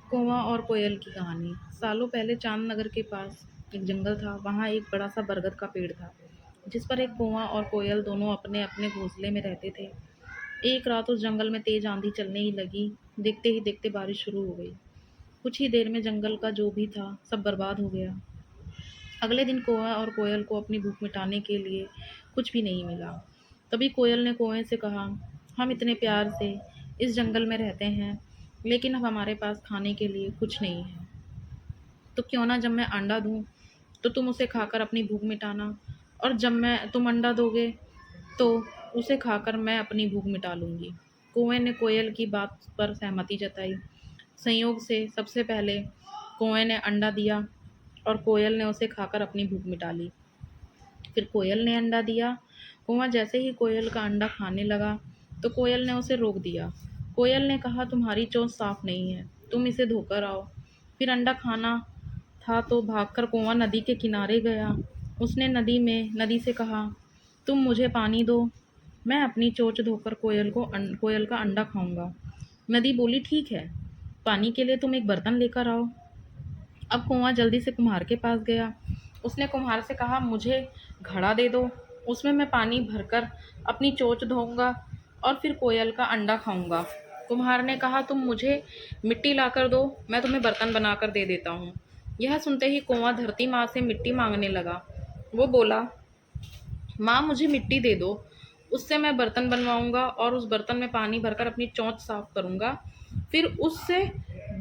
कौवा और कोयल की कहानी। सालों पहले चांद नगर के पास एक जंगल था। वहाँ एक बड़ा सा बरगद का पेड़ था, जिस पर एक कौवा और कोयल दोनों अपने अपने घोंसले में रहते थे। एक रात उस जंगल में तेज आंधी चलने ही लगी। देखते ही देखते बारिश शुरू हो गई। कुछ ही देर में जंगल का जो भी था सब बर्बाद हो गया। अगले दिन कौवा और कोयल को अपनी भूख मिटाने के लिए कुछ भी नहीं मिला। तभी कोयल ने कौवे से कहा, हम इतने प्यार से इस जंगल में रहते हैं, लेकिन अब हमारे पास खाने के लिए कुछ नहीं है। तो क्यों ना जब मैं अंडा दूं तो तुम उसे खाकर अपनी भूख मिटाना, और जब मैं तुम अंडा दोगे तो उसे खाकर मैं अपनी भूख मिटा लूंगी। कौवे ने कोयल की बात पर सहमति जताई। संयोग से सबसे पहले कौवे ने अंडा दिया और कोयल ने उसे खाकर अपनी भूख मिटा ली। फिर कोयल ने अंडा दिया। कौवा जैसे ही कोयल का अंडा खाने लगा तो कोयल ने उसे रोक दिया। कोयल ने कहा, तुम्हारी चोंच साफ नहीं है, तुम इसे धोकर आओ। फिर अंडा खाना था तो भागकर कौवा नदी के किनारे गया। उसने नदी से कहा, तुम मुझे पानी दो, मैं अपनी चोंच धोकर कोयल का अंडा खाऊंगा। नदी बोली, ठीक है, पानी के लिए तुम एक बर्तन लेकर आओ। अब कौवा जल्दी से कुम्हार के पास गया। उसने कुम्हार से कहा, मुझे घड़ा दे दो, उसमें मैं पानी भरकर अपनी चोंच धोऊंगा और फिर कोयल का अंडा खाऊंगा। कुम्हार ने कहा, तुम मुझे मिट्टी लाकर दो, मैं तुम्हें बर्तन बनाकर दे देता हूँ। यह सुनते ही कौवा धरती माँ से मिट्टी मांगने लगा। वो बोला, माँ मुझे मिट्टी दे दो, उससे मैं बर्तन बनवाऊंगा और उस बर्तन में पानी भरकर अपनी चोंच साफ करूंगा, फिर उससे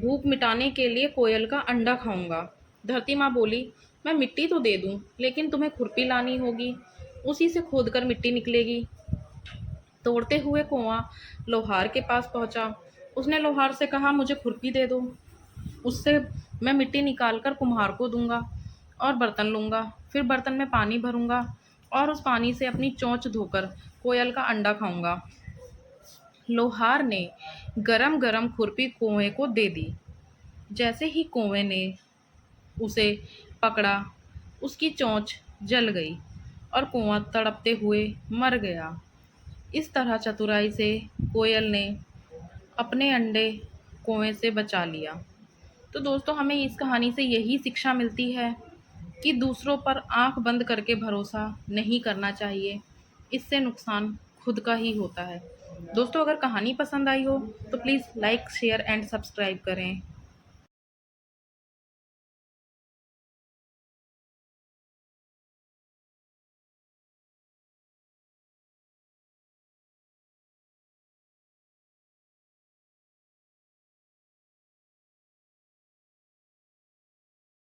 भूख मिटाने के लिए कोयल का अंडा खाऊंगा। धरती माँ बोली, मैं मिट्टी तो दे दूं, लेकिन तुम्हें खुरपी लानी होगी, उसी से खोदकर मिट्टी निकलेगी। तोड़ते हुए कौवा लोहार के पास पहुंचा। उसने लोहार से कहा, मुझे खुरपी दे दो, उससे मैं मिट्टी निकाल कर कुम्हार को दूंगा और बर्तन लूंगा, फिर बर्तन में पानी भरूंगा और उस पानी से अपनी चोंच धोकर कोयल का अंडा खाऊंगा। लोहार ने गरम गरम खुरपी कौवे को दे दी। जैसे ही कौवे ने उसे पकड़ा, उसकी चोंच जल गई और कौवा तड़पते हुए मर गया। इस तरह चतुराई से कोयल ने अपने अंडे कौवे से बचा लिया। तो दोस्तों, हमें इस कहानी से यही शिक्षा मिलती है कि दूसरों पर आंख बंद करके भरोसा नहीं करना चाहिए। इससे नुकसान खुद का ही होता है। दोस्तों, अगर कहानी पसंद आई हो तो please like, share and subscribe करें।